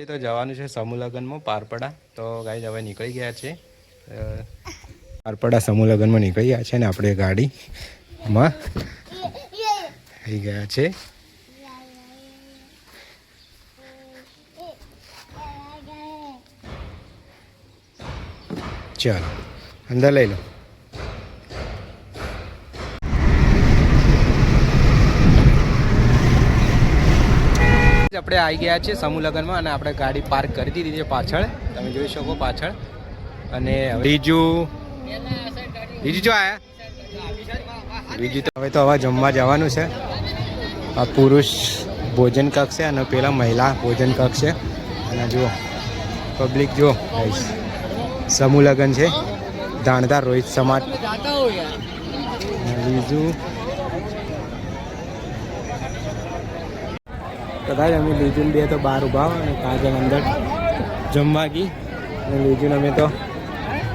એ તો જવાનું છે સમૂહ લગ્નમાં પારપડા. તો ગાઈઝ હવે નીકળી ગયા છે પારપડા સમૂહ લગ્નમાં નીકળી ગયા છે ને આપણે ગાડીમાં આવી ગયા છે. ચાલો અંદર લઈ લો. આપણે આવી ગયા છે સમૂહ લગ્નમાં અને આપણે ગાડી પાર્ક કરી દીધી છે પાછળ. તમે જોઈ શકો પાછળ. અને બીજું જો આયા બીજું તો હવે તો હવે જમવા જવાનું છે. આ પુરુષ ભોજન કક્ષ છે અને પેલા મહિલા ભોજન કક્ષ છે. અને જુઓ પબ્લિક જુઓ સમૂહ લગ્ન છે ધાણધાર રોહિત સમાજ. બીજું તો ભાઈ અમે લીજુન બે તો બહાર ઊભા હો અને કાજલ અંદર જમવા ગઈ અને લીજુન અમે તો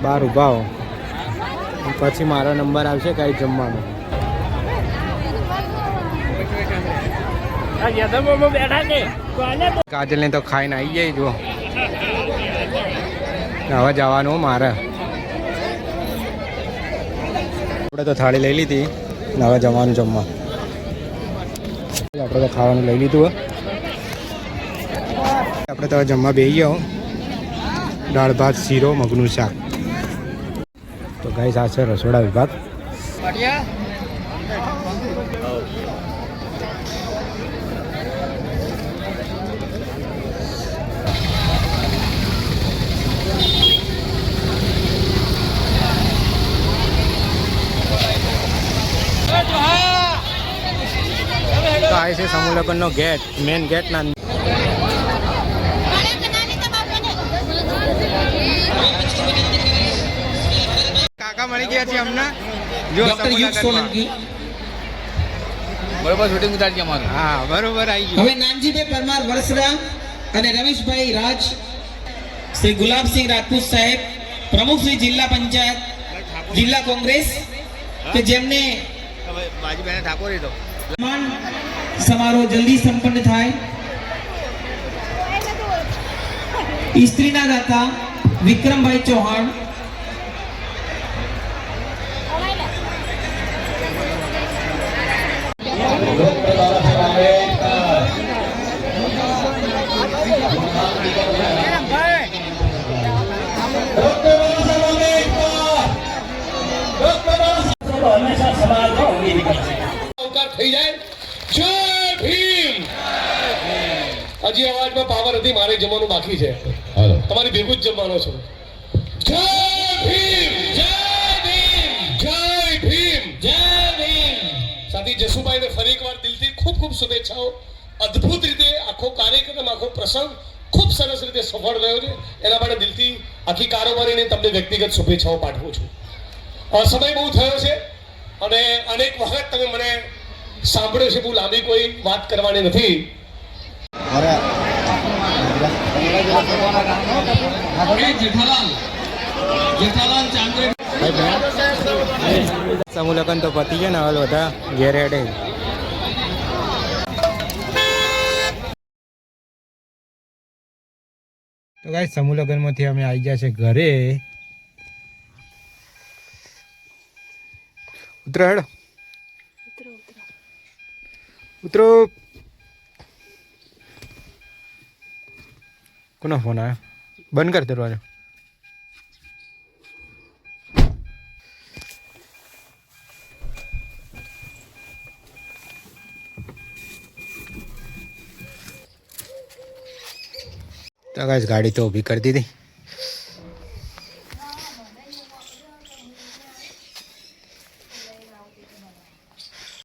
બહાર ઊભા હો. પછી મારો નંબર આવશે કાંઈ જમવાનો. કાજલને તો ખાઈને આવી જાય જુઓ. હવે જવાનું મારે. આપણે તો થાળી લઈ લીધી ને હવે જવાનું જમવા. આપણે તો ખાવાનું લઈ લીધું. આપણે તો જમવા બેસી ગયા. દાળ ભાત શીરો મગનું શાક. તો ગાઈસ આ છે રસોડા વિભાગ. તો આ છે સમૂહ લગ્નનો ગેટ, મેન ગેટ ના. કાકા મળી ગયા છે અમને. જો બરોબર શૂટિંગ ઉતારજે અમારું. હા બરોબર આવી ગયું. હવે નાનજીભાઈ પરમાર વરસરા અને રમેશભાઈ રાજ, શ્રી ગુલાબસિંહ રાજપૂત સાહેબ, પ્રમુખ શ્રી જિલ્લા પંચાયત જિલ્લા કોંગ્રેસ કે જેમને બાજુબેન ઠાકોર તો સમારોહ જલ્દી સંપન્ન થાય. ઇસ્ત્રીના દાતા વિક્રમભાઈ ચૌહાણ, થઈ જાય. જય ભીમ. હજી અવાજમાં પાવર હતી. મારે જમવાનું બાકી છે. તમારી ભેગું જ જમવાનો છો. જય ભીમ. જય ભીમ. જય ભીમ. જય ભીમ. સાથી જસુભાઈને ફરી એકવાર દિલથી ખૂબ ખૂબ શુભેચ્છાઓ. અદ્ભુત રીતે આખો કાર્યક્રમ આખો પ્રસંગ ખૂબ સરસ રીતે સફળ રહ્યો છે. એના માટે દિલથી આખી કારોબારીને તમને વ્યક્તિગત શુભેચ્છાઓ પાઠવું છું. સમય બહુ થયો છે અને અનેક વખત તમે મને સાંભળ્યો છે. બહુ લાંબી કોઈ વાત કરવાની નથી. સમૂહ લગ્ન તો પતી ગયા ને હવે બધા ઘેર હેડે. તો ગાઈસ સમૂહ લગ્નમાંથી અમે આવી ગયા છે ઘરે. ઉતરો હેડો ઉતરો. કોનો ફોન આવ્યો? બંધ કર દરવાજો. તો ગાઈસ ગાડી તો ઊભી કરી દીધી.